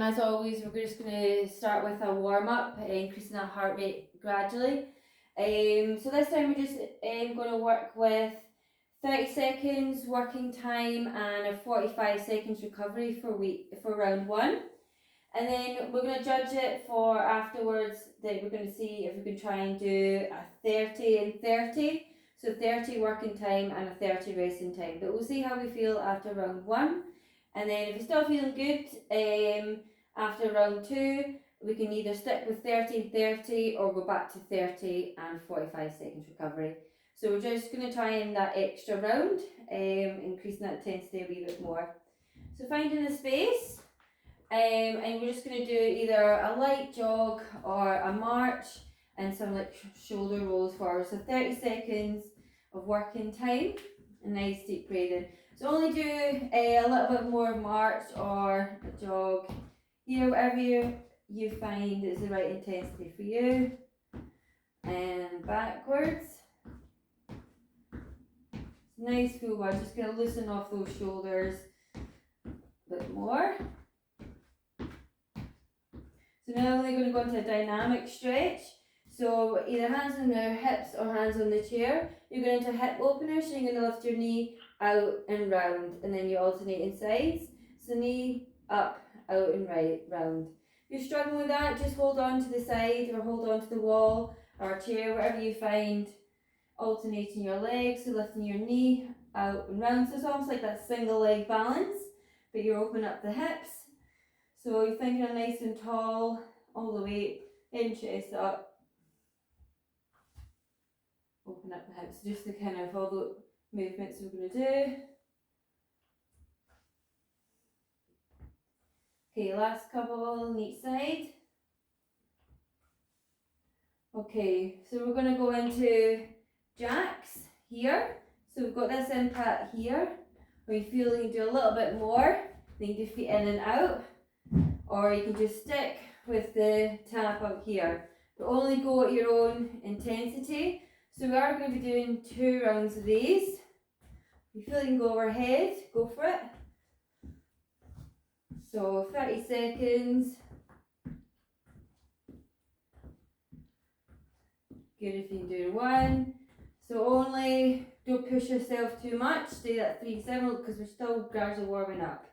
As always, we're just going to start with a warm-up, increasing our heart rate gradually. So this time we're just going to work with 30 seconds working time and a 45 seconds recovery for round one. And then we're going to judge it for afterwards, that we're going to see if we can try and do a 30 and 30. So 30 working time and a 30 resting time. But we'll see how we feel after round one. And then if you're still feeling good after round two, we can either stick with 30 and 30 or go back to 30 and 45 seconds recovery. So we're just going to try in that extra round, increasing that intensity a wee bit more. So finding a space, and we're just going to do either a light jog or a march and some like shoulder rolls forward. So 30 seconds of working time, a nice deep breathing. So only do a little bit more march or a jog here, whatever you find is the right intensity for you. And backwards. Nice full one, just going to loosen off those shoulders a bit more. So now we're going to go into a dynamic stretch. So either hands on your hips or hands on the chair. You're going into hip opener, so you're going to lift your knee out and round, and then you alternate in sides. So knee up, out and right, round. If you're struggling with that, just hold on to the side or hold on to the wall or chair, wherever you find alternating your legs, so lifting your knee out and round. So it's almost like that single leg balance, but you're opening up the hips. So you're thinking of nice and tall, all the way in, chest up. Open up the hips, just the kind of all the movements we're going to do. Okay, last couple on each side. Okay, so we're going to go into jacks here. So we've got this impact here, where you feel you can do a little bit more, then you do feet in and out, or you can just stick with the tap up here, but only go at your own intensity. So we are going to be doing 2 rounds of these. If you feel you can go overhead, go for it. So 30 seconds. Good if you can do 1. So only don't push yourself too much. Stay at 3-7 because we're still gradually warming up.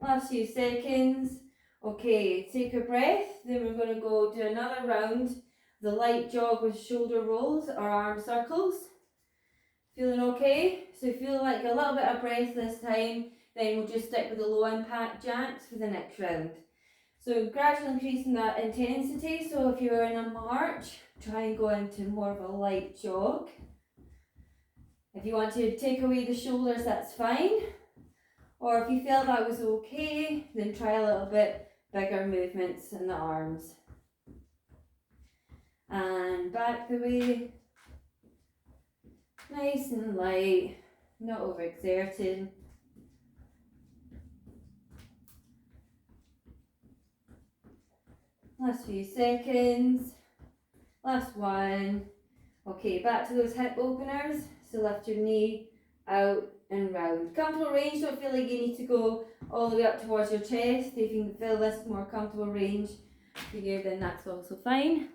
Last few seconds. Okay, take a breath. Then we're going to go do another round. The light jog with shoulder rolls or arm circles. Feeling okay? So if you feel like a little bit of breath this time, then we'll just stick with the low impact jacks for the next round. So gradually increasing that intensity. So if you're in a march, try and go into more of a light jog. If you want to take away the shoulders, that's fine. Or if you felt that was okay, then try a little bit bigger movements in the arms. And back the way. Nice and light, not overexerted. Last few seconds. Last one. Okay, back to those hip openers. So lift your knee out and round. Comfortable range, don't feel like you need to go all the way up towards your chest. If you can feel this more comfortable range for you, then that's also fine.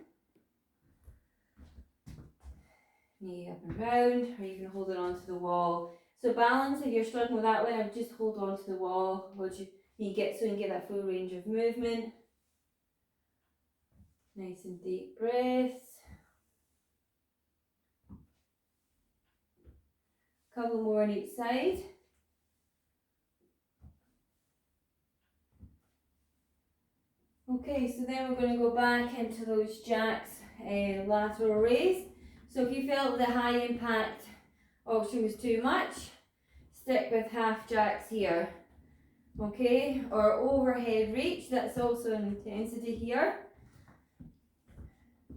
Knee up and round, or you can hold it onto the wall. So balance, if you're struggling with that one, I would just hold on to the wall, which you get so you can get that full range of movement. Nice and deep breaths. Couple more on each side. Okay, so then we're going to go back into those jacks, lateral raise. So if you felt the high impact option was too much, stick with half jacks here. Okay, or overhead reach, that's also an intensity here.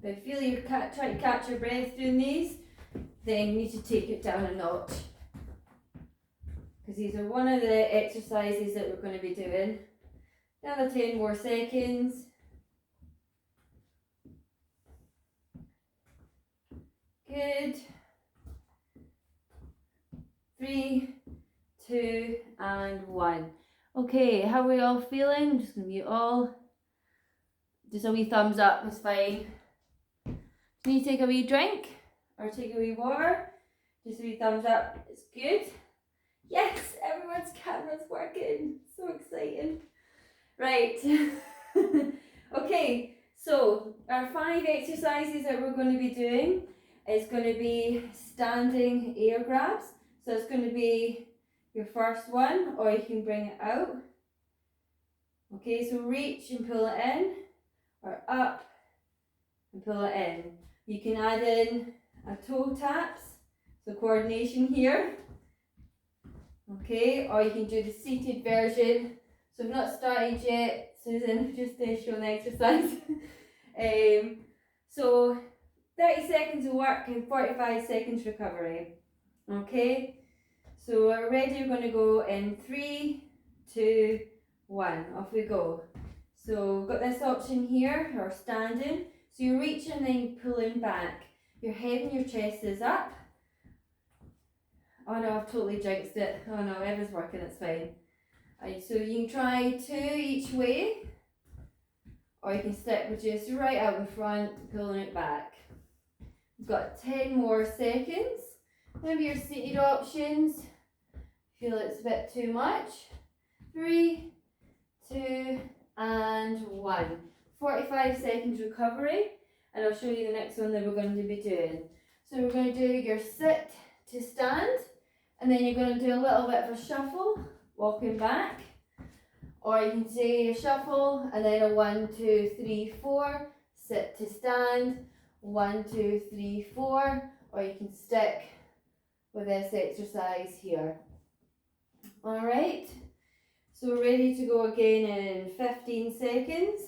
But if you feel you're trying to catch your breath doing these, then you need to take it down a notch. Because these are one of the exercises that we're going to be doing. Another 10 more seconds. Good. 3, 2, and 1. Okay, how are we all feeling? I'm just going to mute all. Just a wee thumbs up is fine. Can you take a wee drink or take a wee water? Just a wee thumbs up, it's good. Yes, everyone's camera's working. So exciting. Right. Okay, so our 5 exercises that we're going to be doing is going to be standing air grabs. So it's going to be your first one, or you can bring it out. Okay, so reach and pull it in, or up and pull it in. You can add in a toe taps, so coordination here. Okay, or you can do the seated version. So I've not started yet, Susan, just showing the exercise. So 30 seconds of work and 45 seconds recovery. Okay, so we're ready, we're going to go in 3, 2, 1, off we go. So got this option here, or standing. So you're reaching, then pulling back. Your head and your chest is up. Oh no, I've totally jinxed it. Oh no, everything's working, it's fine. So you can try 2 each way, or you can stick with just right out in front, pulling it back. You've got 10 more seconds. Maybe your seated options. Feel it's a bit too much. 3, 2, and 1. 45 seconds recovery, and I'll show you the next one that we're going to be doing. So we're going to do your sit to stand, and then you're going to do a little bit of a shuffle, walking back. Or you can say a shuffle, and then a 1, 2, 3, 4, sit to stand, 1, 2, 3, 4, or you can stick with this exercise here. Alright, so we're ready to go again in 15 seconds.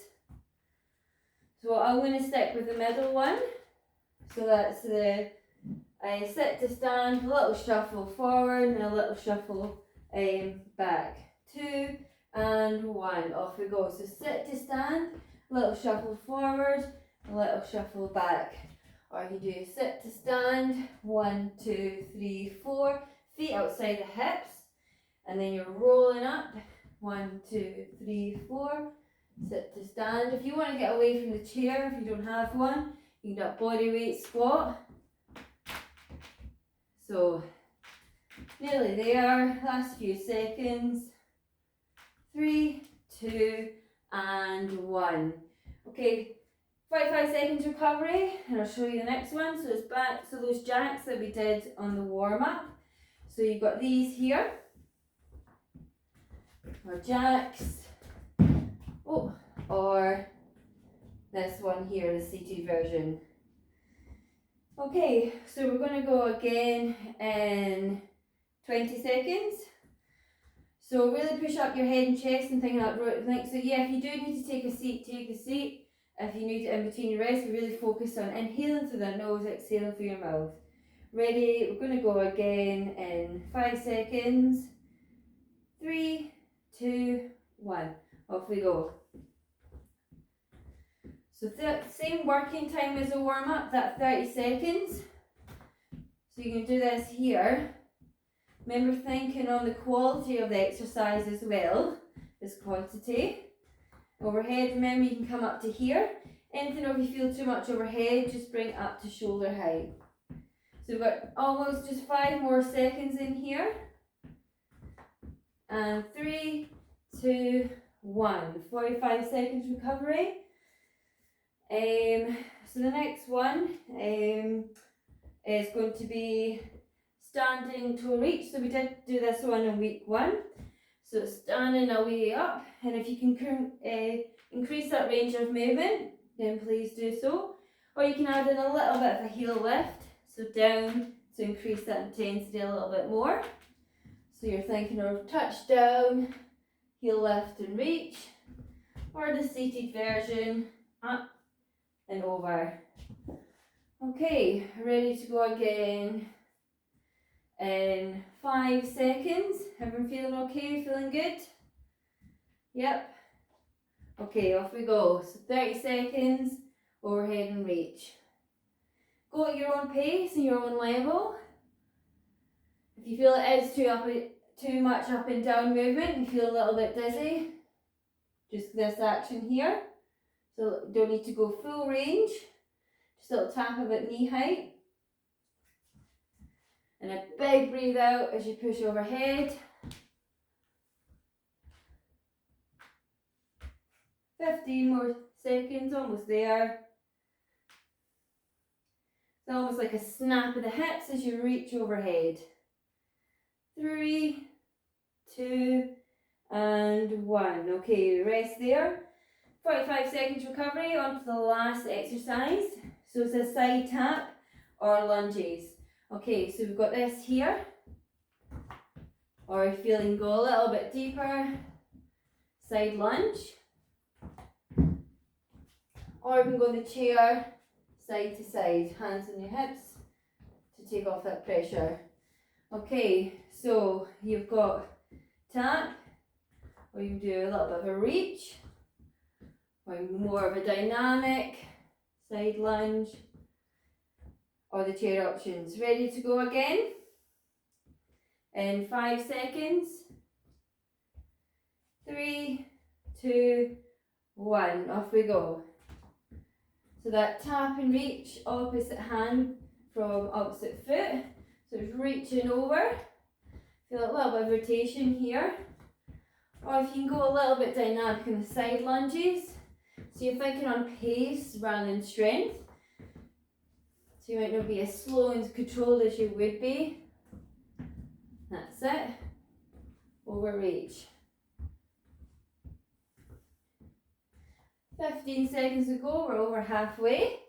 So I'm going to stick with the middle one. So that's the sit to stand, a little shuffle forward and a little shuffle back. 2 and 1, off we go. So sit to stand, a little shuffle forward, a little shuffle back. Or you do sit to stand, 1, 2, 3, 4, feet outside the hips, and then you're rolling up, 1, 2, 3, 4, sit to stand. If you want to get away from the chair, if you don't have one, you can do a body weight squat. So, nearly there, last few seconds. 3, 2, and 1. Okay, 45 seconds recovery, and I'll show you the next one. So it's back to those jacks that we did on the warm-up. So you've got these here, or jacks, or this one here, the seated version. Okay, so we're going to go again in 20 seconds. So really push up your head and chest and things like so. Yeah, if you do need to take a seat, take a seat. If you need it in between your rest, really focus on inhaling through the nose, exhaling through your mouth. Ready? We're going to go again in 5 seconds. 3, 2, 1. Off we go. So same working time as a warm-up, that 30 seconds. So you can do this here. Remember thinking on the quality of the exercise as well as quantity. Overhead, remember you can come up to here. Anything if you feel too much overhead, just bring it up to shoulder height. So we've got almost just 5 more seconds in here. And 3, 2, 1. 45 seconds recovery. So the next one is going to be standing toe reach. So we did do this one in week 1. So standing a way up, and if you can increase that range of movement, then please do so. Or you can add in a little bit of a heel lift, so down to increase that intensity a little bit more. So you're thinking of touch down, heel lift and reach, or the seated version, up and over. Okay, ready to go again in 5 seconds. Everyone feeling okay? Feeling good? Yep. Okay, off we go. So 30 seconds, overhead and reach. Go at your own pace and your own level. If you feel it is too much up and down movement and feel a little bit dizzy, just this action here. So don't need to go full range, just a little tap of at knee height. And a big breathe out as you push overhead. 15 more seconds, almost there. It's almost like a snap of the hips as you reach overhead. 3, 2, and 1. Okay, rest there. 45 seconds recovery, on to the last exercise. So it's a side tap or lunges. Okay, so we've got this here. Or if you're feeling go a little bit deeper, side lunge. Or you can go in the chair, side to side, hands on your hips to take off that pressure. Okay, so you've got tap, or you can do a little bit of a reach, or more of a dynamic side lunge, or the chair options. Ready to go again? In 5 seconds. 3, 2, 1. Off we go. So that tap and reach, opposite hand from opposite foot. So it's reaching over. Feel a little bit of rotation here. Or if you can go a little bit dynamic in the side lunges. So you're thinking on pace rather than strength. So you might not be as slow and controlled as you would be. That's it. Over reach. 15 seconds to go, we're over halfway.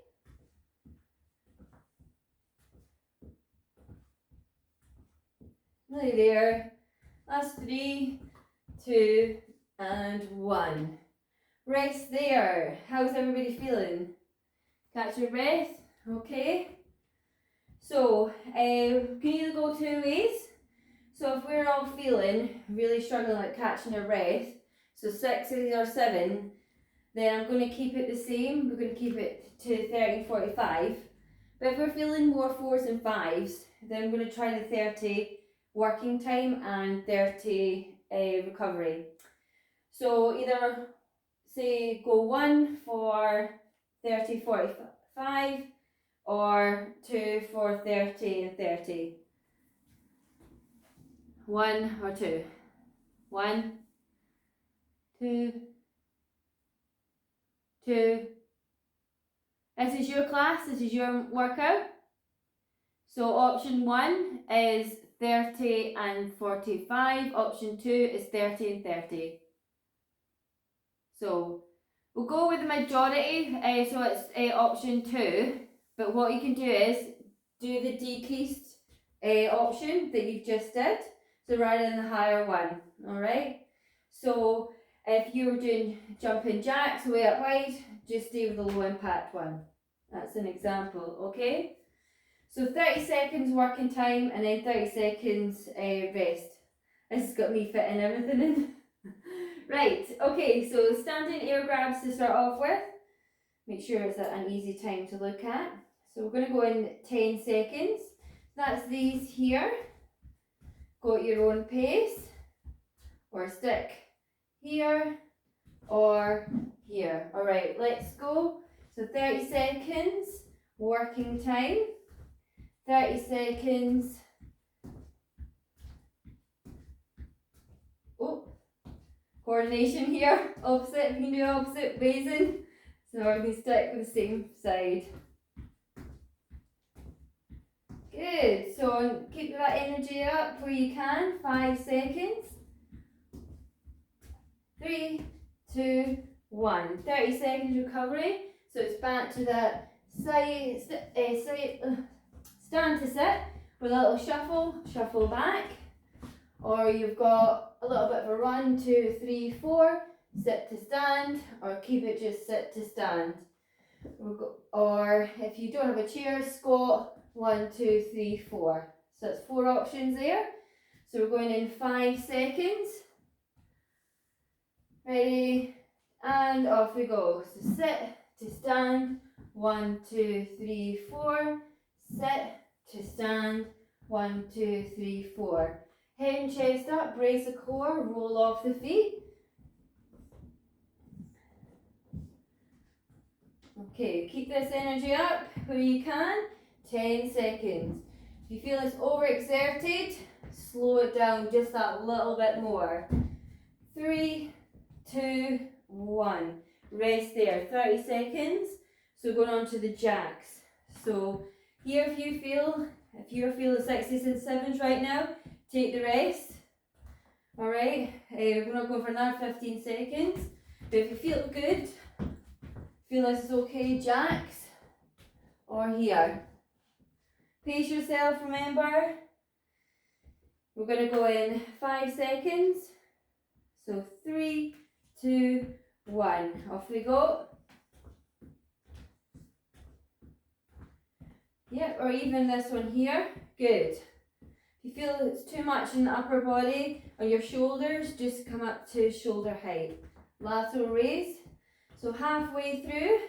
Nearly there. Last 3, 2, and 1. Rest there. How's everybody feeling? Catch your breath. Okay. So, we can either go 2 ways. So if we're all feeling really struggling like catching our breath, so 6 or 7, then I'm going to keep it the same. We're going to keep it to 30, 45. But if we're feeling more 4s and 5s, then I'm going to try the 30 working time and 30 recovery. So either say go 1 for 30, 45 or 2 for 30 and 30. 1 or 2. 1, 2, 2. This is your class, this is your workout. So option 1 is 30 and 45. Option 2 is 30 and 30. So we'll go with the majority, so it's option 2. But what you can do is do the decreased option that you just did. So rather than the higher one, alright? So if you were doing jumping jacks way up wide, just stay with the low impact one. That's an example, okay? So 30 seconds working time and then 30 seconds rest. This has got me fitting everything in. Right, okay, so standing air grabs to start off with. Make sure it's an easy time to look at. So we're going to go in 10 seconds. That's these here. Go at your own pace, or stick here or here. Alright, let's go. So 30 seconds, working time. 30 seconds. Oh, coordination here. Opposite, if you can do opposite, amazing. So we can stick with the same side. Good, so keep that energy up where you can. 5 seconds. 3, 2, 1. 30 seconds recovery. So it's back to that stand to sit with a little shuffle back. Or you've got a little bit of a run, 2, 3, 4, sit to stand, or keep it just sit to stand. Or if you don't have a chair, squat, 1, 2, 3, 4. So that's 4 options there. So we're going in 5 seconds. Ready, and off we go. So sit to stand, 1, 2, 3, 4. Sit to stand, 1, 2, 3, 4. Head and chest up, brace the core, roll off the feet. Okay, keep this energy up where you can. 10 seconds. If you feel it's overexerted, slow it down just that little bit more. 3, 2, 1. Rest there. 30 seconds. So going on to the jacks. So here if you're feeling 6s and 7s right now, take the rest. Alright, we're not going for another 15 seconds. But if you feel good, feel this is okay, jacks, or here. Pace yourself, remember. We're going to go in 5 seconds. So 3, 2, 1. Off we go. Yep, or even this one here. Good. If you feel it's too much in the upper body or your shoulders, just come up to shoulder height. Lateral raise. So halfway through.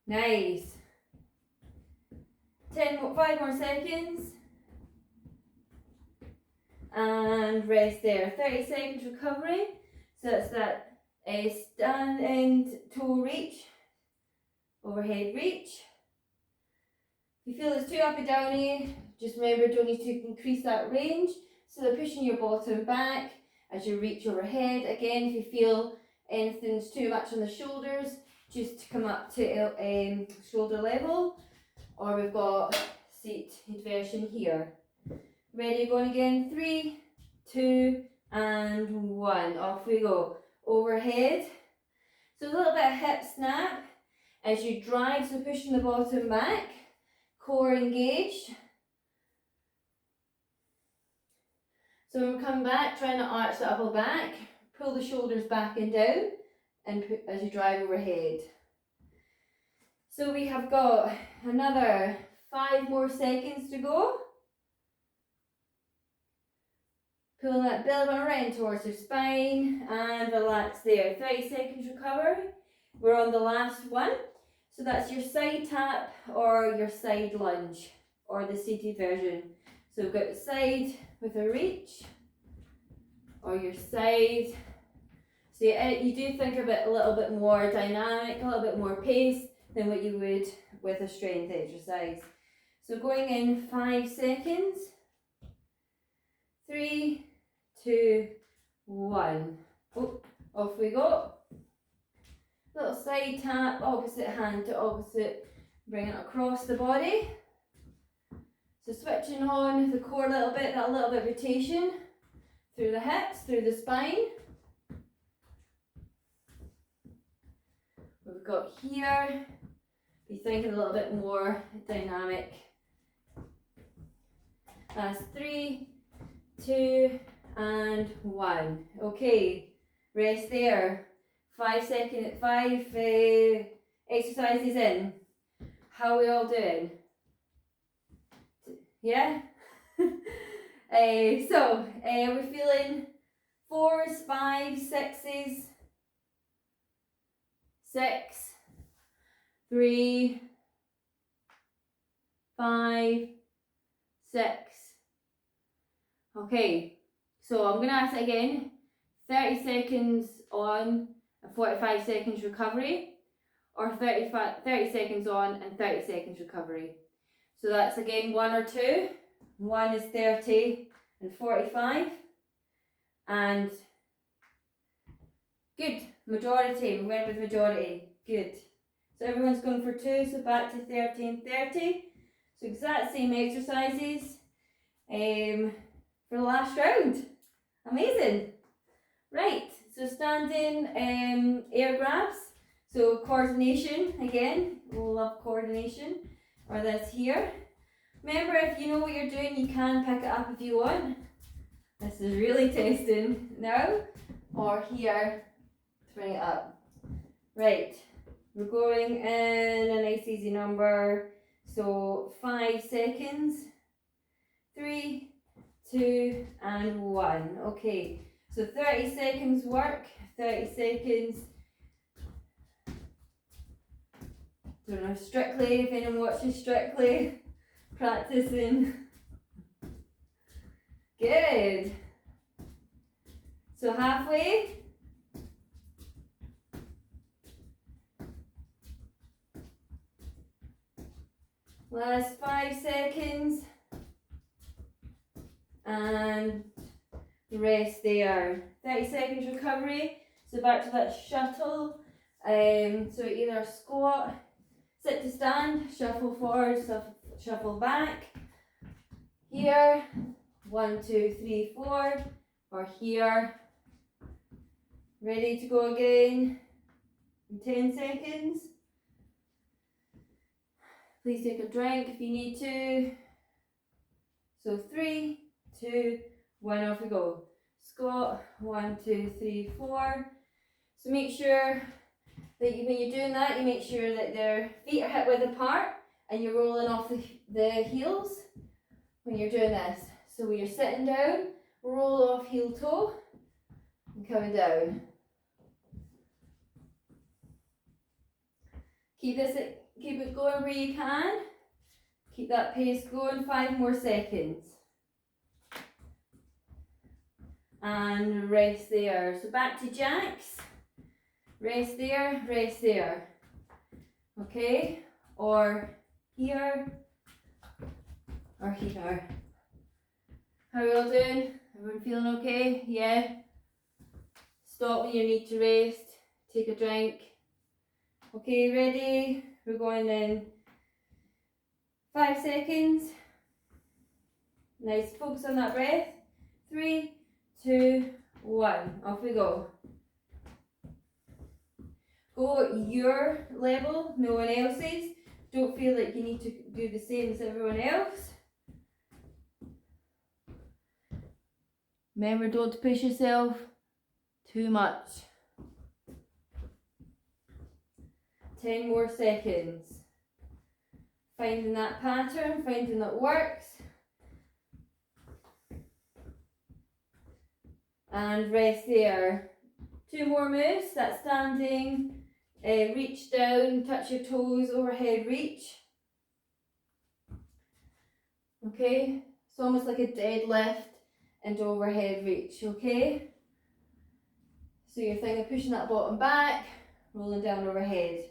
Nice. 5 more seconds. And rest there. 30 seconds recovery. So that's that stand and toe reach. Overhead reach. If you feel it's too uppy downy, just remember don't need to increase that range. So they're pushing your bottom back as you reach overhead. Again, if you feel anything's too much on the shoulders, just come up to shoulder level. Or we've got seat inversion here. Ready, going again. 3, 2, and 1. Off we go. Overhead. So a little bit of hip snap as you drive, so pushing the bottom back. Core engaged. So when we come back, trying to arch the upper back, pull the shoulders back and down, and as you drive overhead. So we have got another 5 more seconds to go. Pulling that belly right in towards your spine and relax there. 30 seconds recovery. We're on the last one. So that's your side tap or your side lunge or the seated version. So we've got the side with a reach or your side. So you do think of it a little bit more dynamic, a little bit more pace than what you would with a strength exercise. So going in 5 seconds. 3, 2, 1. Oh, off we go. Little side tap, opposite hand to opposite, bring it across the body. So switching on the core a little bit, that little bit of rotation through the hips, through the spine. We've got here, be thinking a little bit more dynamic. That's 3, 2, and 1. Okay, rest there. 5 exercises in. How are we all doing? Yeah? We're feeling 4s, 5s, 6s, 6, 3, 5, 6. Okay, so I'm going to ask it again. 30 seconds on and 45 seconds recovery, or 30 seconds on and 30 seconds recovery. So that's again 1 or 2. 1 is 30 and 45. And good, majority, we went with majority, good. So everyone's going for 2, so back to 30 and 30. So exact same exercises for the last round. Amazing. Right, so standing air grabs. So coordination, again, we'll love coordination, or this here. Remember, if you know what you're doing, you can pick it up if you want. This is really testing now, or here, to bring it up. Right, we're going in a nice easy number. So 5 seconds, 3, 2, and 1. Okay, so 30 seconds work, 30 seconds. Don't know, Strictly, if anyone watches Strictly, practicing. Good. So halfway. Last 5 seconds. And rest there. 30 seconds recovery. So back to that shuttle. So either squat, sit to stand, shuffle forward, shuffle back. Here, 1, 2, 3, 4, or here. Ready to go again in 10 seconds. Please take a drink if you need to. So 3, 2, 1, off we go. Squat, 1, 2, 3, 4. So make sure that when you're doing that, you make sure that their feet are hip width apart and you're rolling off the heels when you're doing this. So when you're sitting down, roll off heel toe and coming down. Keep it going where you can. Keep that pace going, 5 more seconds. And rest there. So back to jacks. Rest there, rest there. Okay? Or here, or here. How are we all doing? Everyone feeling okay? Yeah? Stop when you need to rest. Take a drink. Okay, ready? We're going in 5 seconds. Nice, focus on that breath. 3, 2, 1. Off we go. Go at your level, no one else's. Don't feel like you need to do the same as everyone else. Remember, don't push yourself too much. 10 more seconds. Finding that pattern, finding that works. And rest there. 2 more moves, that's standing. Reach down, touch your toes, overhead reach. Okay, it's almost like a deadlift and overhead reach, okay? So you're thinking of pushing that bottom back, rolling down overhead.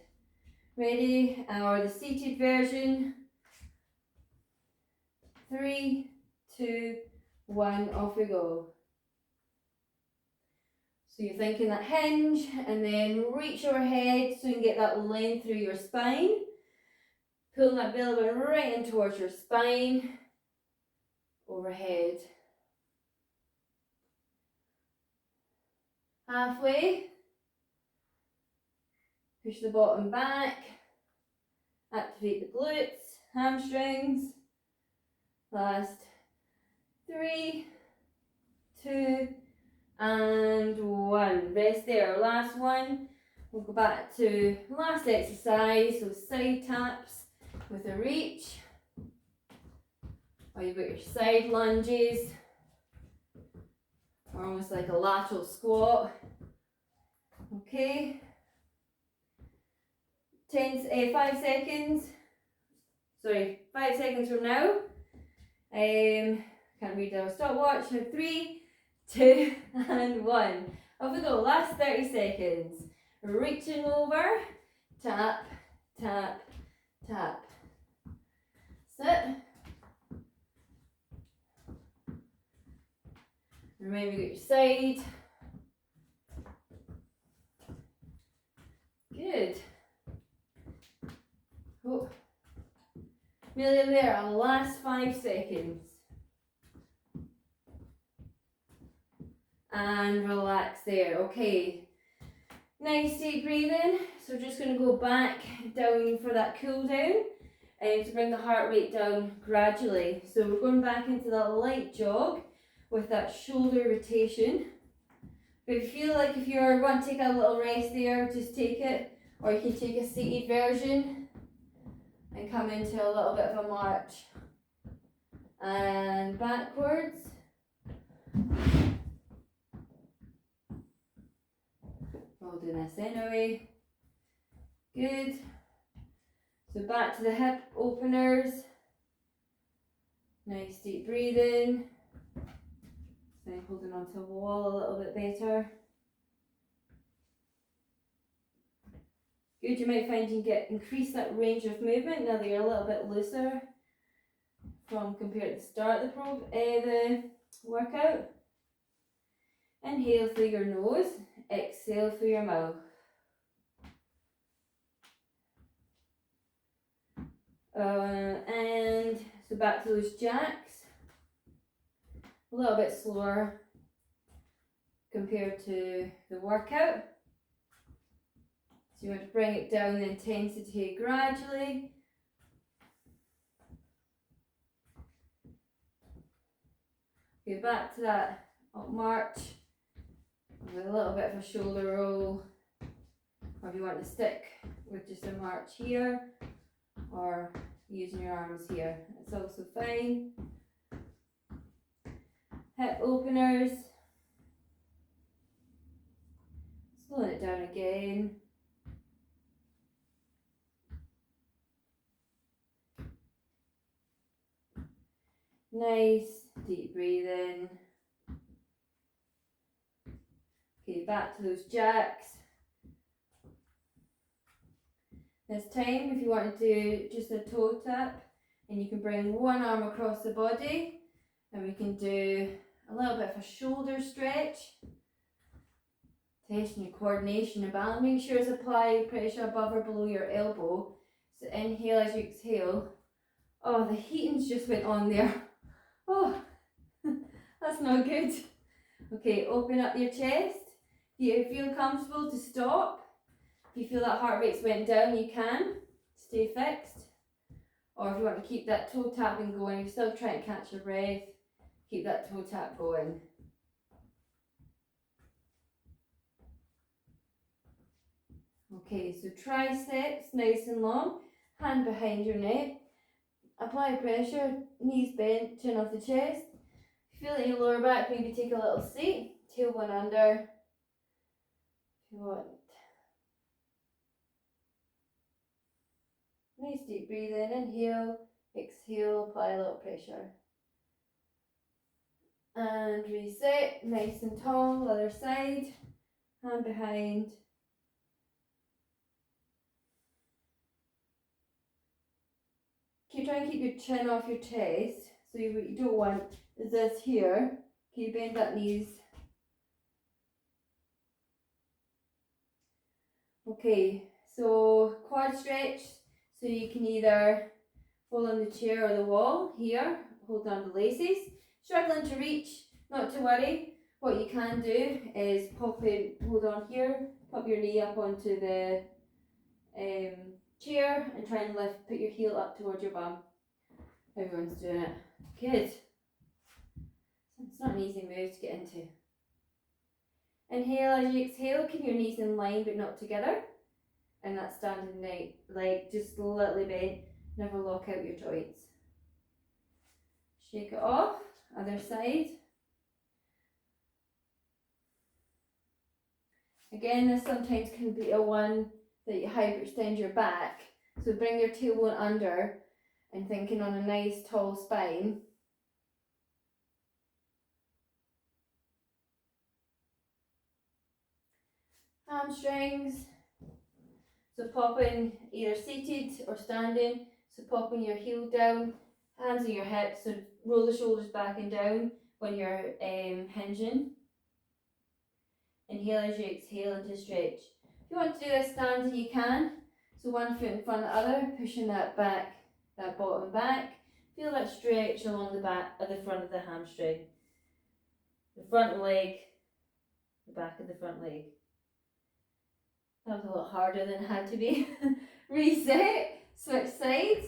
Ready? Or the seated version. 3, 2, 1, off we go. So you're thinking that hinge and then reach overhead so you can get that length through your spine. Pulling that belly button right in towards your spine. Overhead. Halfway. Push the bottom back. Activate the glutes, hamstrings. Last 3, 2, and 1. Rest there. Last one. We'll go back to last exercise. So side taps with a reach. Or you've got your side lunges. Or almost like a lateral squat. Okay. 5 seconds. Sorry, 5 seconds from now. Can't read our stopwatch. 3, 2, and 1. Off we go. Last 30 seconds. Reaching over. Tap, tap, tap. Sit. Remember to get your side. Good. Oh. Nearly there. Our last 5 seconds. And relax there. Okay. Nice deep breathing. So we're just going to go back down for that cool down and to bring the heart rate down gradually. So we're going back into that light jog with that shoulder rotation. But if you feel like if you're going to take a little rest there, just take it. Or you can take a seated version and come into a little bit of a march. And backwards. We'll do this anyway. Good. So back to the hip openers. Nice deep breathing. Then holding onto the wall a little bit better. Good, you might find you can increase that range of movement now that you're a little bit looser from compared to the start of the workout. Inhale through your nose, exhale through your mouth. And so back to those jacks. A little bit slower compared to the workout. So you want to bring it down the intensity gradually. Go back to that up march with a little bit of a shoulder roll, or if you want to stick with just a march here or using your arms here, it's also fine. Hip openers, slowing it down again. Nice deep breathing. Okay, back to those jacks. This time, if you want to do just a toe tap, and you can bring one arm across the body, and we can do a little bit of a shoulder stretch. Testing your coordination and balance. Make sure it's applying pressure above or below your elbow. So inhale as you exhale. Oh, the heating's just went on there. Oh, that's not good. Okay, open up your chest. If you feel comfortable to stop, if you feel that heart rate's went down, you can stay fixed. Or if you want to keep that toe tapping going, you're still trying to catch your breath, keep that toe tap going. Okay, so triceps nice and long, hand behind your neck. Apply pressure, knees bent, chin off the chest. Feel it in your lower back, maybe take a little seat, tailbone under if you want. Nice deep breathing, inhale, exhale, apply a little pressure. And reset, nice and tall, other side, hand behind. Try and keep your chin off your chest, so you don't want this here. Can you bend that knees? Okay, so quad stretch, so you can either hold on the chair or the wall here, hold on the laces. Struggling to reach, not to worry. What you can do is hold on here, pop your knee up onto the chair and try and put your heel up towards your bum. Everyone's doing it. Good. It's not an easy move to get into. Inhale as you exhale, keep your knees in line but not together. And that standing leg just slightly bent, never lock out your joints. Shake it off, other side. Again, this sometimes can be a one that you hyperextend your back. So bring your tailbone under and thinking on a nice tall spine. Hamstrings. So popping either seated or standing. So popping your heel down, hands on your hips. So roll the shoulders back and down when you're hinging. Inhale as you exhale into stretch. If you want to do this standing, you can. So one foot in front of the other, pushing that back, that bottom back. Feel that stretch along the back of the front of the hamstring. The front leg, the back of the front leg. That was a lot harder than it had to be. Reset, switch sides.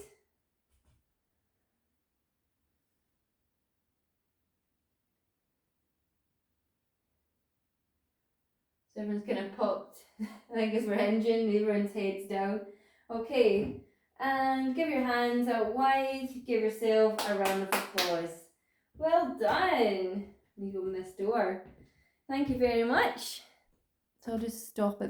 So everyone's kind of popped. I think as we're hinging, everyone's head's down. Okay, and give your hands out wide. Give yourself a round of applause. Well done. You open this door. Thank you very much. So I'll just stop it.